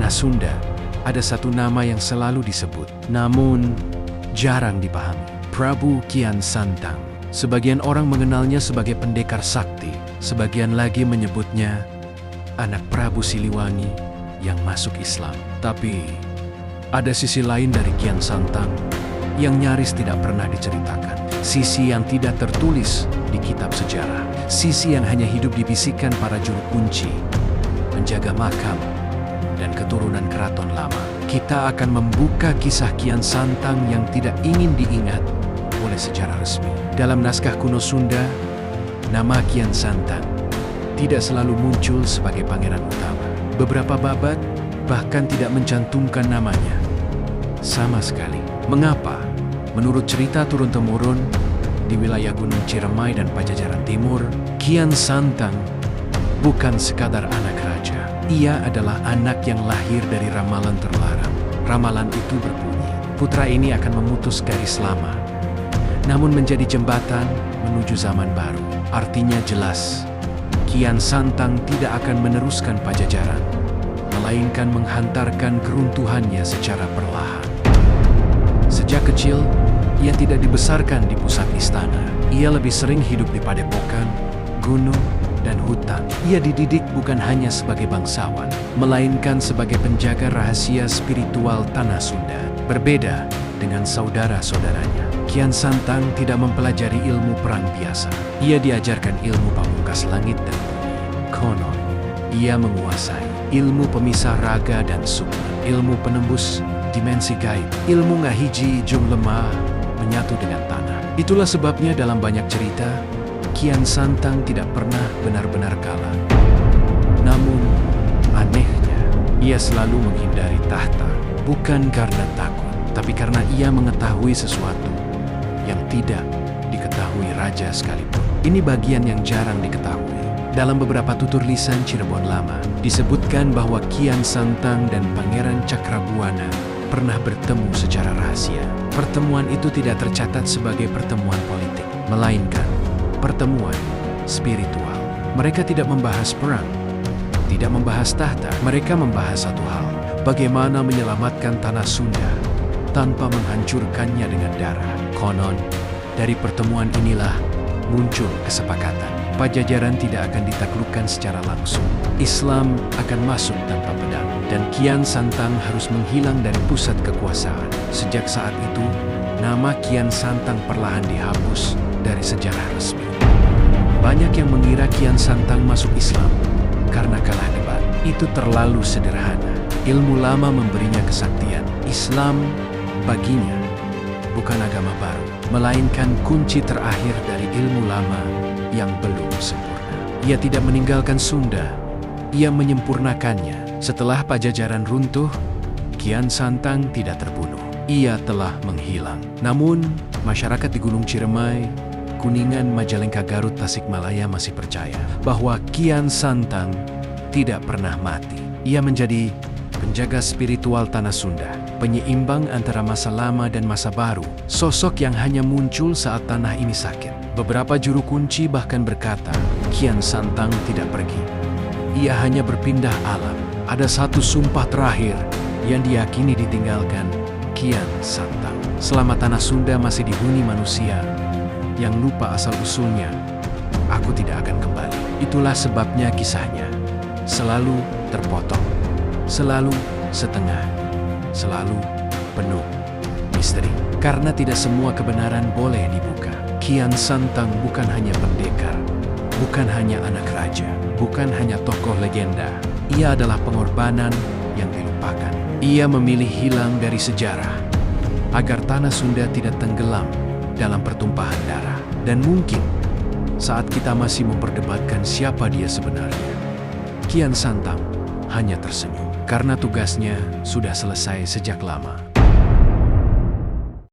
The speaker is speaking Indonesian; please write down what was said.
tanah Sunda, ada satu nama yang selalu disebut, namun jarang dipahami. Prabu Kian Santang. Sebagian orang mengenalnya sebagai pendekar sakti, sebagian lagi menyebutnya anak Prabu Siliwangi yang masuk Islam. Tapi ada sisi lain dari Kian Santang yang nyaris tidak pernah diceritakan. Sisi yang tidak tertulis di kitab sejarah. Sisi yang hanya hidup di bisikan para juru kunci, penjaga makam, dan keturunan keraton lama. Kita akan membuka kisah Kian Santang yang tidak ingin diingat oleh sejarah resmi. Dalam naskah kuno Sunda, nama Kian Santang tidak selalu muncul sebagai pangeran utama. Beberapa babat bahkan tidak mencantumkan namanya sama sekali. Mengapa? Menurut cerita turun-temurun di wilayah Gunung Ciremai dan Pajajaran Timur, Kian Santang bukan sekadar anak raja. Ia adalah anak yang lahir dari ramalan terlarang. Ramalan itu berbunyi, putra ini akan memutus garis lama, namun menjadi jembatan menuju zaman baru. Artinya jelas, Kian Santang tidak akan meneruskan Pajajaran, melainkan menghantarkan keruntuhannya secara perlahan. Sejak kecil, ia tidak dibesarkan di pusat istana. Ia lebih sering hidup di padepokan, gunung, dan hutan. Ia dididik bukan hanya sebagai bangsawan, melainkan sebagai penjaga rahasia spiritual tanah Sunda. Berbeda dengan saudara-saudaranya, Kian Santang tidak mempelajari ilmu perang biasa. Ia diajarkan ilmu pamungkas langit dan bumi. Konon, ia menguasai ilmu pemisah raga dan sukma, ilmu penembus dimensi gaib, ilmu ngahiji jung lemah menyatu dengan tanah. Itulah sebabnya dalam banyak cerita, Kian Santang tidak pernah benar-benar kalah. Namun, anehnya, ia selalu menghindari tahta, bukan karena takut, tapi karena ia mengetahui sesuatu yang tidak diketahui raja sekalipun. Ini bagian yang jarang diketahui. Dalam beberapa tutur lisan Cirebon Lama, disebutkan bahwa Kian Santang dan Pangeran Cakrabuana pernah bertemu secara rahasia. Pertemuan itu tidak tercatat sebagai pertemuan politik, melainkan pertemuan spiritual. Mereka tidak membahas perang, tidak membahas tahta. Mereka membahas satu hal, bagaimana menyelamatkan tanah Sunda tanpa menghancurkannya dengan darah. Konon, dari pertemuan inilah muncul kesepakatan. Pajajaran tidak akan ditaklukkan secara langsung. Islam akan masuk tanpa pedang, dan Kian Santang harus menghilang dari pusat kekuasaan. Sejak saat itu, nama Kian Santang perlahan dihapus dari sejarah resmi. Banyak yang mengira Kian Santang masuk Islam karena kalah debat. Itu terlalu sederhana. Ilmu lama memberinya kesaktian. Islam baginya bukan agama baru, melainkan kunci terakhir dari ilmu lama yang belum sempurna. Ia tidak meninggalkan Sunda, ia menyempurnakannya. Setelah Pajajaran runtuh, Kian Santang tidak terbunuh. Ia telah menghilang. Namun, masyarakat di Gunung Ciremai, Kuningan, Majalengka, Garut, Tasikmalaya masih percaya bahwa Kian Santang tidak pernah mati. Ia menjadi penjaga spiritual tanah Sunda, penyeimbang antara masa lama dan masa baru, sosok yang hanya muncul saat tanah ini sakit. Beberapa juru kunci bahkan berkata, Kian Santang tidak pergi. Ia hanya berpindah alam. Ada satu sumpah terakhir yang diyakini ditinggalkan Kian Santang. Selama tanah Sunda masih dihuni manusia yang lupa asal-usulnya, aku tidak akan kembali. Itulah sebabnya kisahnya selalu terpotong, selalu setengah, selalu penuh misteri. Karena tidak semua kebenaran boleh dibuka. Kian Santang bukan hanya pendekar, bukan hanya anak raja, bukan hanya tokoh legenda. Ia adalah pengorbanan yang dilupakan. Ia memilih hilang dari sejarah agar tanah Sunda tidak tenggelam dalam pertumpahan darah. Dan mungkin saat kita masih memperdebatkan siapa dia sebenarnya, Kian Santang hanya tersenyum karena tugasnya sudah selesai sejak lama.